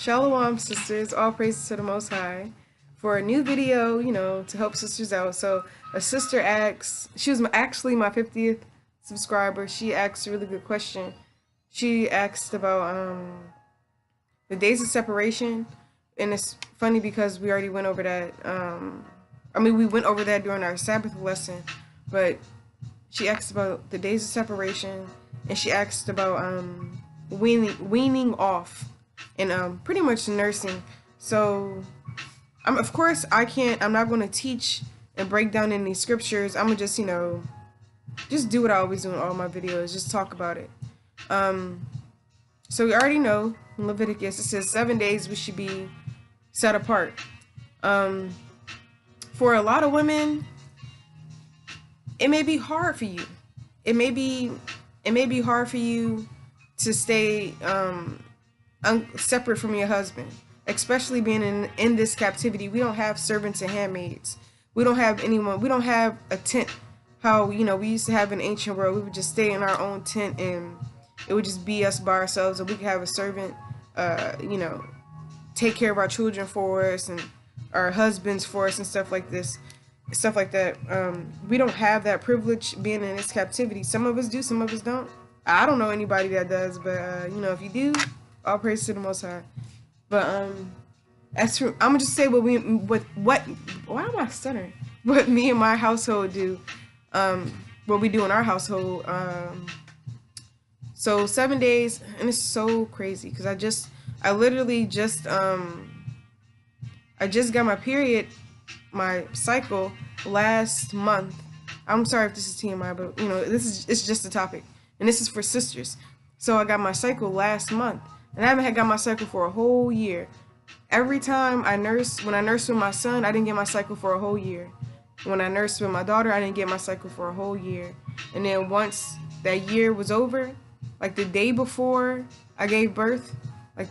Shalom, sisters. All praises to the Most High for a new video, to help sisters out. So a sister asked, she was actually my 50th subscriber. She asked a really good question. She asked about the days of separation, and it's funny because we already went over that. We went over that during our Sabbath lesson, but she asked about the days of separation, and she asked about weaning off and pretty much nursing. So of course I'm not going to teach and break down any scriptures. I'm gonna just just do what I always do in all my videos, just talk about it. So we already know in Leviticus it says 7 days we should be set apart. For a lot of women, it may be hard for you. It may be hard for you to stay separate from your husband, especially being in this captivity. We don't have servants and handmaids. We don't have anyone. We don't have a tent. How we used to have in the ancient world. We would just stay in our own tent and it would just be us by ourselves, and we could have a servant, take care of our children for us and our husbands for us and stuff like that. We don't have that privilege being in this captivity. Some of us do, some of us don't. I don't know anybody that does, but if you do, all praise to the Most High. But as for, I'm gonna just say why am I stuttering? What me and my household do, what we do in our household. So 7 days, and it's so crazy because I literally just got my period, my cycle last month. I'm sorry if this is TMI, but it's just a topic, and this is for sisters. So I got my cycle last month, and I haven't got my cycle for a whole year. Every time when I nursed with my son, I didn't get my cycle for a whole year. When I nursed with my daughter, I didn't get my cycle for a whole year. And then once that year was over, like the day before I gave birth, like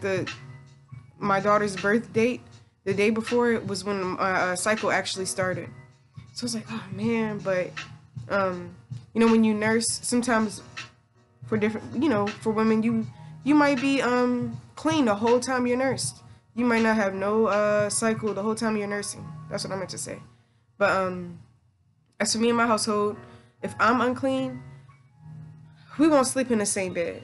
my daughter's birth date, the day before it was when my cycle actually started. So I was like, oh man, but when you nurse, sometimes for different, for women, you might be clean the whole time you're nursed. You might not have no cycle the whole time you're nursing. That's what I meant to say. But as for me and my household, if I'm unclean, we won't sleep in the same bed.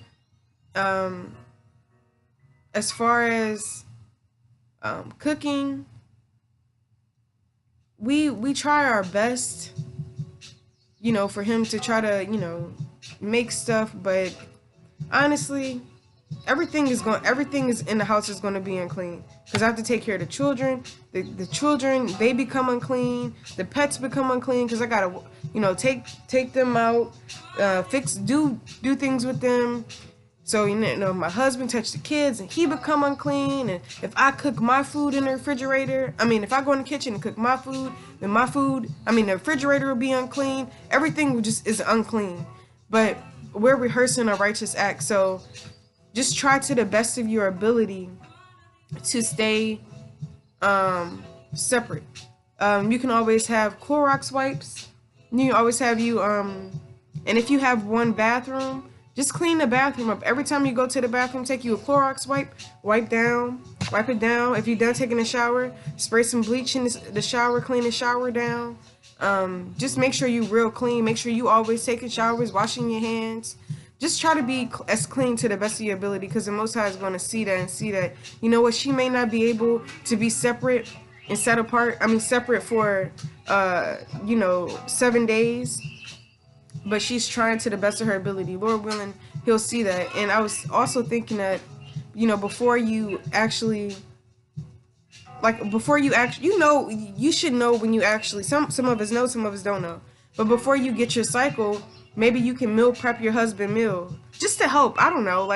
As far as cooking, we try our best, for him to try to, make stuff, but honestly, everything is in the house is going to be unclean because I have to take care of the children. The children, they become unclean. The pets become unclean because I gotta, take them out, do things with them. So my husband touched the kids and he become unclean. And if I cook my food in the refrigerator, if I go in the kitchen and cook my food, then the refrigerator will be unclean. Everything is unclean. But we're rehearsing a righteous act, so just try to the best of your ability to stay separate. You can always have Clorox wipes. You can always have and if you have one bathroom, just clean the bathroom up. Every time you go to the bathroom, take you a Clorox wipe, wipe it down. If you're done taking a shower, spray some bleach in the shower, clean the shower down. Just make sure you're real clean. Make sure you always taking showers, washing your hands. Just try to be as clean to the best of your ability, because the Most High is going to see that and see that, she may not be able to be separate and set apart. Separate for, 7 days, but she's trying to the best of her ability. Lord willing, he'll see that. And I was also thinking that, before you actually, you should know when you actually, some of us know, some of us don't know. But before you get your cycle, maybe you can meal prep your husband meal just to help. I don't know.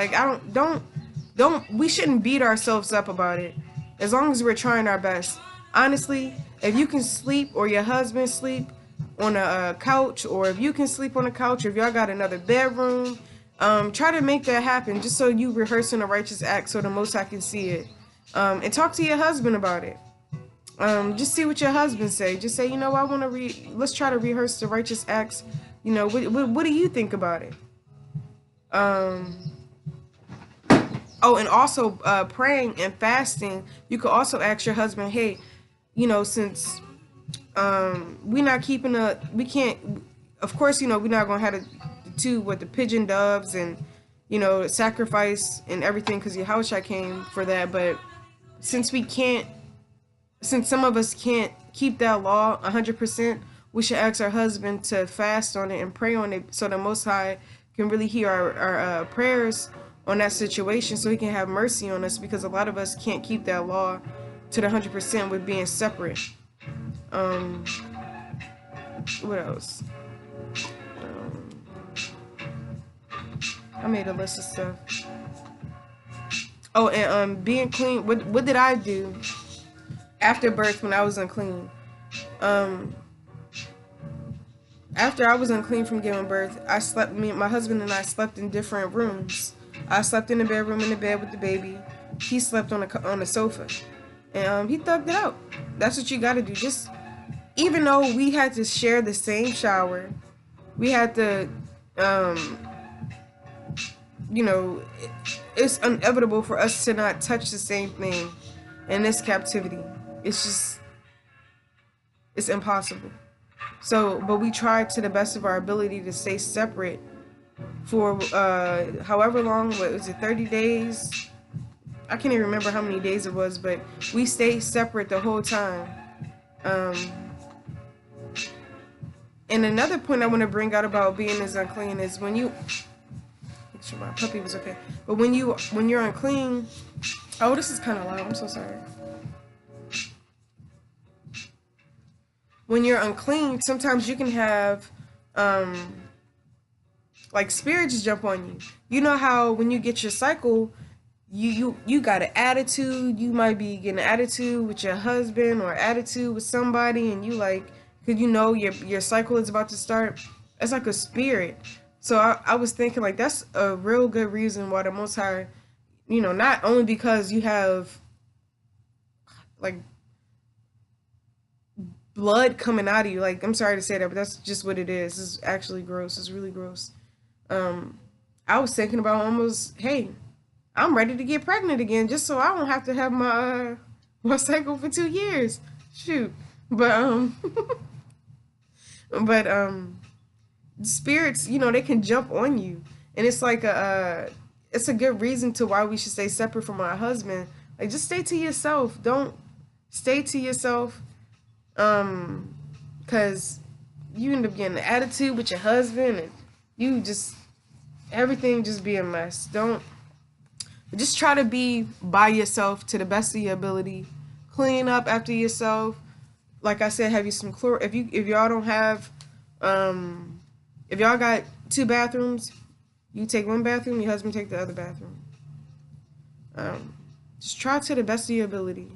We shouldn't beat ourselves up about it. As long as we're trying our best. Honestly, if you can sleep or your husband sleep on a couch, or if you can sleep on a couch, or if y'all got another bedroom, try to make that happen just so you rehearsing a righteous act so the Most High can see it. And talk to your husband about it. Just see what your husband say. Just say, let's try to rehearse the righteous acts. What do you think about it? Oh, and also praying and fasting. You could also ask your husband, hey, since we not keeping we can't, of course, we're not gonna have the two with the pigeon doves and sacrifice and everything because Yahushua came for that. But since we can't, since some of us can't keep that law 100%, we should ask our husband to fast on it and pray on it so the Most High can really hear our prayers on that situation, so he can have mercy on us, because a lot of us can't keep that law to the 100% with being separate. um what else? um, I made a list of stuff. Oh, and being clean. What did I do after birth when I was unclean? um After I was unclean from giving birth, my husband and I slept in different rooms. I slept in the bedroom in the bed with the baby. He slept on the sofa, and he thugged it out. That's what you got to do. Just, even though we had to share the same shower, we had to, um, it's inevitable for us to not touch the same thing in this captivity. It's just, it's impossible. So, but we tried to the best of our ability to stay separate for however long. What was it, 30 days? I can't even remember how many days it was, but we stayed separate the whole time. Um, and another point I want to bring out about being as unclean is when you, make sure my puppy was okay. But when you're unclean, oh, this is kind of loud. I'm so sorry. When you're unclean, sometimes you can have like spirits jump on you. You know how when you get your cycle, you got an attitude. You might be getting an attitude with your husband or attitude with somebody, and you like, because your cycle is about to start. It's like a spirit. So I was thinking, like, that's a real good reason why the Most High, not only because you have like blood coming out of you. Like, I'm sorry to say that, but that's just what it is. It's actually gross. It's really gross. I was thinking about almost, hey, I'm ready to get pregnant again, just so I don't have to have my cycle for 2 years. Shoot, but but spirits, they can jump on you, and it's like it's a good reason to why we should stay separate from our husband. Like, just stay to yourself. Don't stay to yourself. Cause you end up getting an attitude with your husband, and everything just be a mess. Just try to be by yourself to the best of your ability. Clean up after yourself. Like I said, have you some chlor. If y'all don't have, if y'all got 2 bathrooms, you take one bathroom, your husband take the other bathroom. Just try to the best of your ability.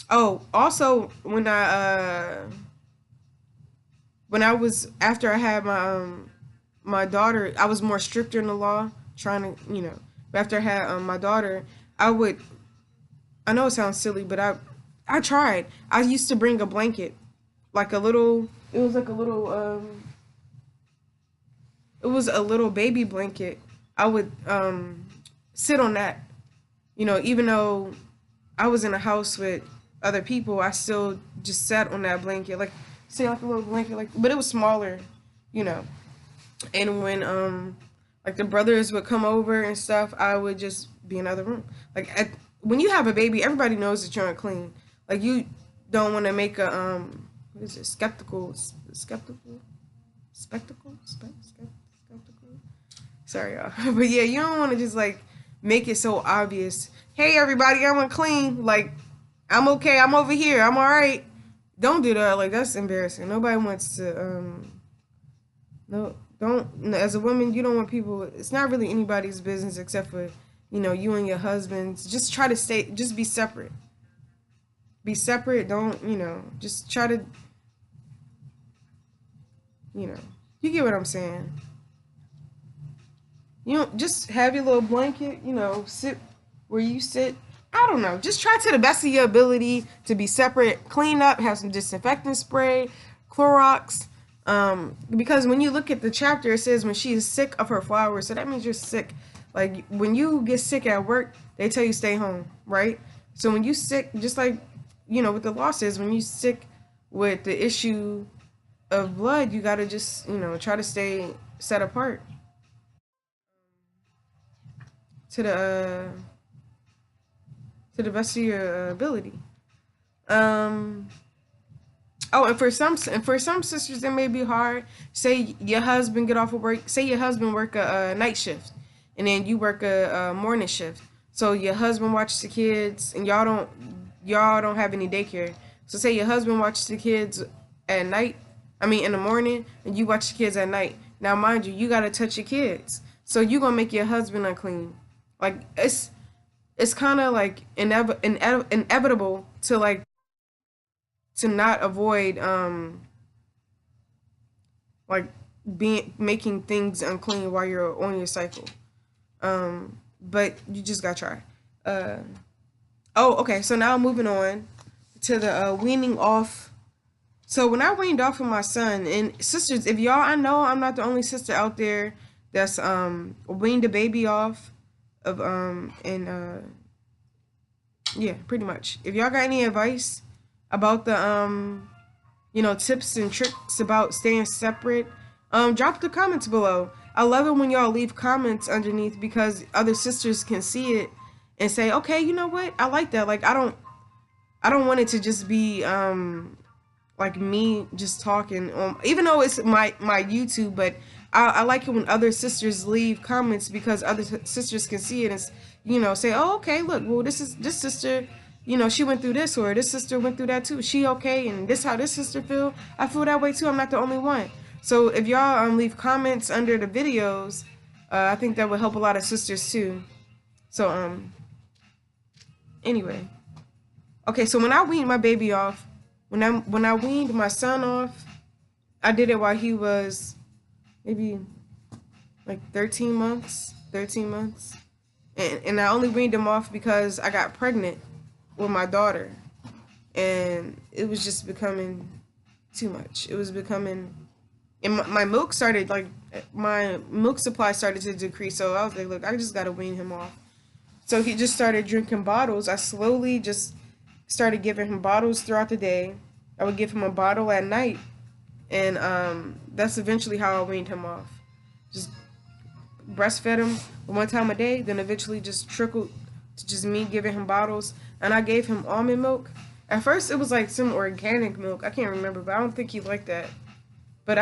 Oh, also, when I was, after I had my daughter, I was more stricter in the law, trying to, but after I had my daughter, I know it sounds silly, but I tried. I used to bring a blanket, like a little, it was like a little, it was a little baby blanket. I would sit on that. Even though I was in a house with other people, I still just sat on that blanket, like, say, like a little blanket, like, but it was smaller, And when like the brothers would come over and stuff, I would just be in another room. Like, when you have a baby, everybody knows that you're unclean. Like, you don't want to make a what is it? Skeptical. Sorry, y'all, but yeah, you don't want to just like make it so obvious. Hey, everybody, I'm unclean. Like, I'm okay. I'm over here. I'm all right. Don't do that. Like, that's embarrassing. Nobody wants to. No, don't. As a woman, you don't want people. It's not really anybody's business except for, you and your husbands. Just try to stay. Just be separate. Be separate. Don't. Just try to. You get what I'm saying. Just have your little blanket, sit where you sit. I don't know. Just try to the best of your ability to be separate. Clean up, have some disinfectant spray, Clorox, Because when you look at the chapter, it says when she is sick of her flowers, so that means you're sick. Like when you get sick at work, they tell you stay home, right? So when you sick, just like with the law says, when you sick with the issue of blood, you gotta just try to stay set apart to the best of your ability. Um, Oh, and for some sisters, it may be hard. Say your husband get off of work. Say your husband work a night shift, and then you work a morning shift. So your husband watches the kids, and y'all don't have any daycare. So say your husband watches the kids at night. I mean in the morning, and you watch the kids at night. Now, mind you, you gotta touch your kids. So you gonna make your husband unclean. Like it's kind of like inevitable to not avoid like being making things unclean while you're on your cycle. But you just gotta try. Uh, oh, okay. So now moving on to the weaning off. So when I weaned off of my son, and sisters, if y'all, I know I'm not the only sister out there that's weaned a baby off of and yeah, pretty much. If y'all got any advice about the tips and tricks about staying separate, drop the comments below. I love it when y'all leave comments underneath because other sisters can see it and say, okay, you know what, I like that. Like I don't want it to just be like me just talking, even though it's my YouTube, but I like it when other sisters leave comments because other sisters can see it and say, oh, okay, look, well, this sister, she went through this, or this sister went through that too. She okay, and this how this sister feel. I feel that way too. I'm not the only one. So if y'all leave comments under the videos, I think that would help a lot of sisters too. So anyway, okay. So when I weaned my baby off, when I weaned my son off, I did it while he was maybe like 13 months, and I only weaned him off because I got pregnant with my daughter, and it was just becoming too much. It was becoming, and my milk started, like, my milk supply started to decrease, so I was like, look, I just gotta wean him off. So he just started drinking bottles. I slowly just started giving him bottles throughout the day. I would give him a bottle at night, and that's eventually how I weaned him off. Just breastfed him one time a day, then eventually just trickled to just me giving him bottles. And I gave him almond milk. At first it was like some organic milk, I can't remember, but I don't think he liked that. But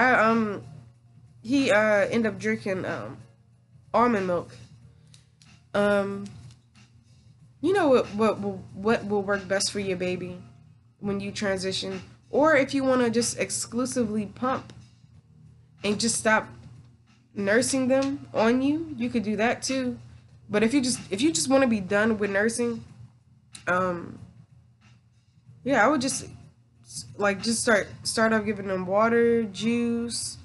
he ended up drinking almond milk. You know what will work best for your baby when you transition, or if you want to just exclusively pump and just stop nursing them on you, you could do that too. But if you just want to be done with nursing, yeah, I would just start off giving them water, juice,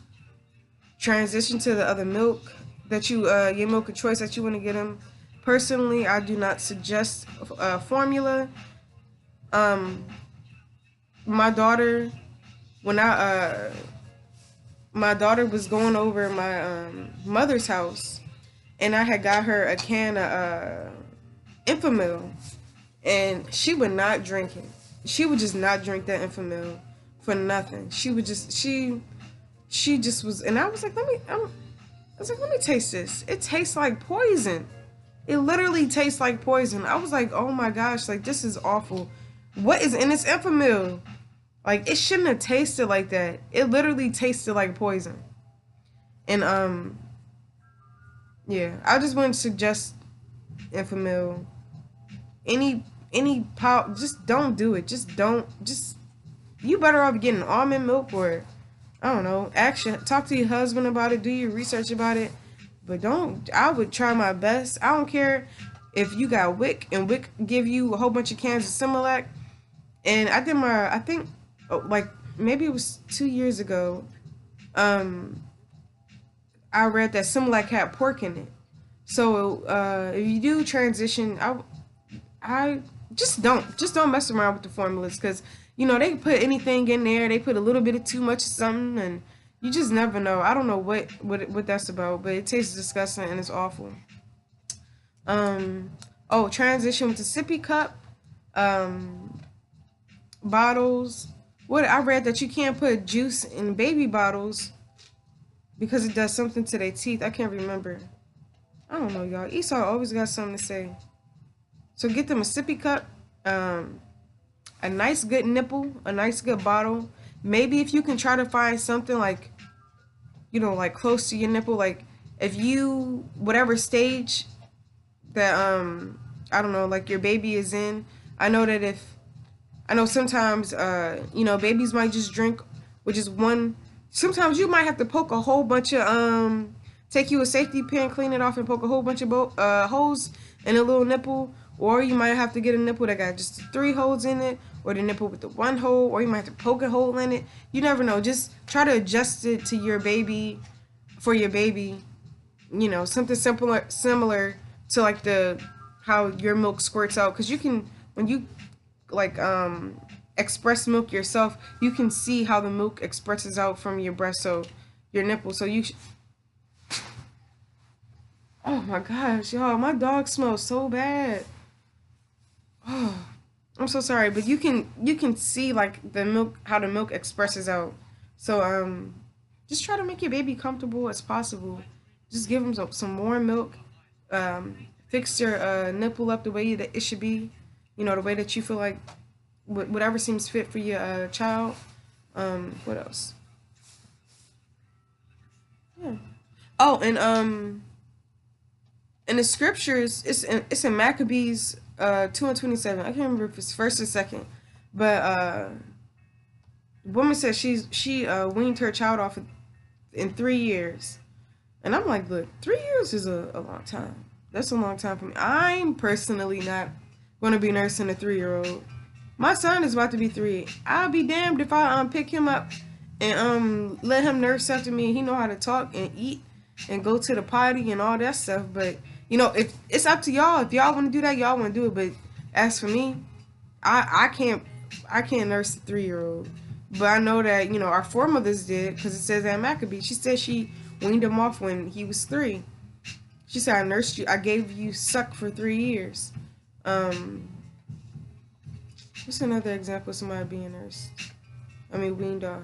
transition to the other milk that your milk of choice that you want to get them. Personally, I do not suggest formula. My daughter, when my daughter was going over my mother's house, and I had got her a can of Infamil, and she would not drink it. She would just not drink that Infamil for nothing. She would just she just was, and I was like, let me taste this. It tastes like poison. It literally tastes like poison. I was like, oh my gosh, like, this is awful. What is in this Infamil? Like, it shouldn't have tasted like that. It literally tasted like poison. And yeah, I just wouldn't suggest Infamil. Any power, just don't do it. You better off getting almond milk, or I don't know, talk to your husband about it, do your research about it. But I would try my best. I don't care if you got WIC and WIC give you a whole bunch of cans of Similac. And I think like maybe it was 2 years ago, I read that Similac had pork in it. So if you do transition, I just don't mess around with the formulas, because they can put anything in there. They put a little bit of too much of something, and You just never know. I don't know what that's about, but it tastes disgusting and it's awful. Um, oh, transition with the sippy cup, um, bottles. What I read that you can't put juice in baby bottles because it does something to their teeth. I can't remember. I don't know, y'all. Esau always got something to say. So get them a sippy cup, um, a nice good nipple, a nice good bottle. Maybe if you can try to find something like, like close to your nipple, like if you whatever stage that I don't know, like your baby is in. I know that if I know sometimes babies might just drink, which is one. Sometimes you might have to poke a whole bunch of take you a safety pin, clean it off, and poke a whole bunch of holes in a little nipple, or you might have to get a nipple that got just 3 holes in it, or the nipple with the 1 hole, or you might have to poke a hole in it. You never know. Just try to adjust it to your baby, for your baby. Something similar to like the how your milk squirts out, because you can when you like express milk yourself, you can see how the milk expresses out from your breast, so your nipple. So oh my gosh, y'all, my dog smells so bad. Oh, I'm so sorry, but you can see like the milk, how the milk expresses out. So just try to make your baby comfortable as possible. Just give them some more milk. Fix your nipple up the way that it should be. The way that you feel like whatever seems fit for your child. What else? Yeah. Oh, and in the scriptures, it's in Maccabees 2:27. I can't remember if it's first or second, but the woman said she weaned her child off in 3 years, and I'm like, look, 3 years is a long time. That's a long time for me. I'm personally not going to be nursing a 3-year-old. My son is about to be 3. I'll be damned if I pick him up and let him nurse after me. He know how to talk and eat and go to the potty and all that stuff. But if it's up to y'all, if y'all want to do that, y'all want to do it. But as for me, I can't nurse a 3-year-old. But I know that our foremothers did, because it says that Maccabee. She said she weaned him off when he was 3. She said, I nursed you. I gave you suck for 3 years. What's another example of somebody being nursed? Weaned off.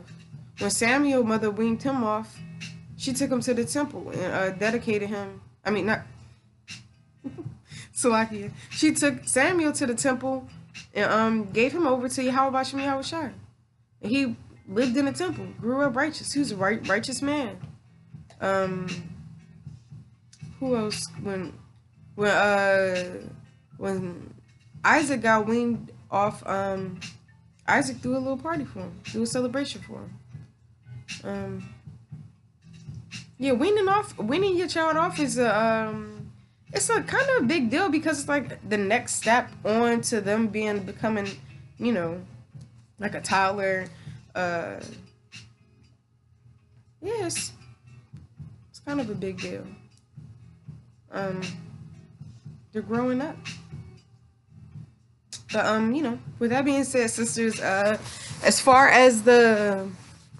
When Samuel mother weaned him off, she took him to the temple and dedicated him. Not Salakia. She took Samuel to the temple and gave him over to Yahweh Bashem Yahushai. And he lived in the temple, grew up righteous. He was a righteous man. Who else? When Isaac got weaned off, Isaac threw a little party for him, threw a celebration for him. Yeah, weaning your child off is it's a kind of a big deal, because it's like the next step on to them becoming, like a toddler. Yes, it's kind of a big deal. They're growing up. But with that being said, sisters, as far as the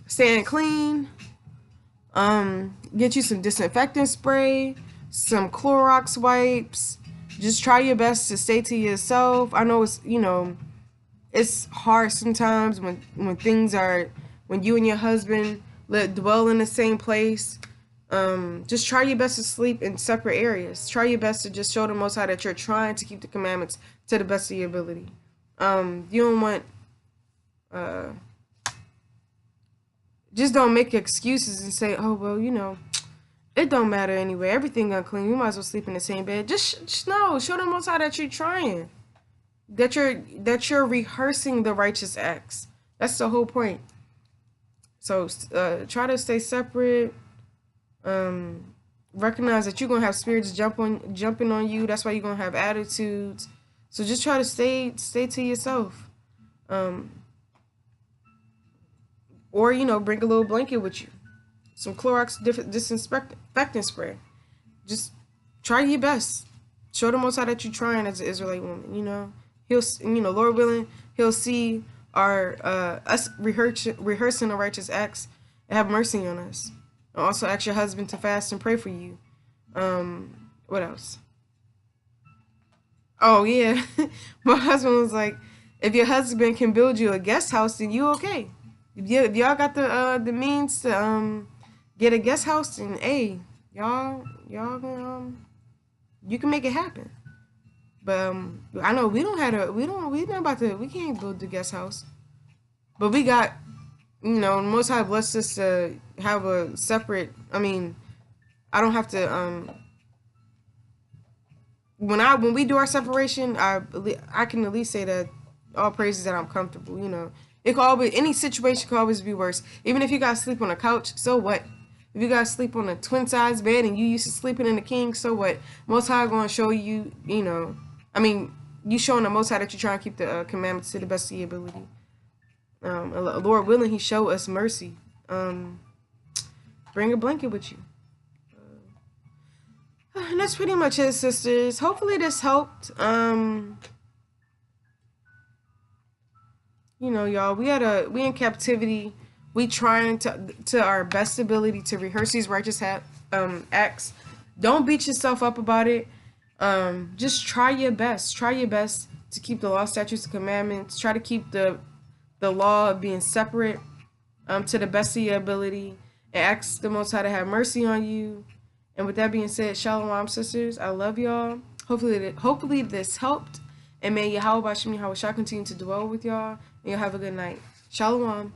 staying clean, get you some disinfectant spray, some Clorox wipes. Just try your best to stay to yourself. I know it's hard sometimes when you and your husband dwell in the same place. Just try your best to sleep in separate areas. Try your best to just show the Most High that you're trying to keep the commandments to the best of your ability. You don't want, just don't make excuses and say, oh, well, it don't matter anyway. Everything unclean. We might as well sleep in the same bed. Just no. Show the Most High that you're trying. That you're rehearsing the righteous acts. That's the whole point. So try to stay separate. Recognize that you're gonna have spirits jumping on you. That's why you're gonna have attitudes. So just try to stay to yourself. Or bring a little blanket with you, some Clorox disinfectant spray. Just try your best. Show the Most High that you're trying as an Israelite woman. He'll, Lord willing, He'll see our us rehearsing the righteous acts, and have mercy on us. And also ask your husband to fast and pray for you. What else? Oh yeah, my husband was like, if your husband can build you a guest house, then you okay. If y'all got the means to get a guest house, then hey, y'all you can make it happen. But I know we not about to, we can't build the guest house. But we got, Most High blessed us to have a separate. I mean, I don't have to when we do our separation, I can at least say that all praises that I'm comfortable. It could always, any situation could always be worse. Even if you gotta sleep on a couch, so what? If you gotta sleep on a twin size bed and you used to sleeping in the king, so what? Most High gonna show you, I mean, you showing the Most High that you're trying to keep the commandments to the best of your ability. Lord willing, He show us mercy. Bring a blanket with you. And that's pretty much it, sisters. Hopefully this helped. Y'all, we in captivity. We trying to our best ability to rehearse these righteous acts. Don't beat yourself up about it. Just try your best. Try your best to keep the law, statutes, and commandments. Try to keep the law of being separate to the best of your ability. And ask the Most High to have mercy on you. And with that being said, Shalom, sisters. I love y'all. Hopefully this helped. And may Yahweh Bashim Yahweh Shah continue to dwell with y'all. And y'all have a good night. Shalom.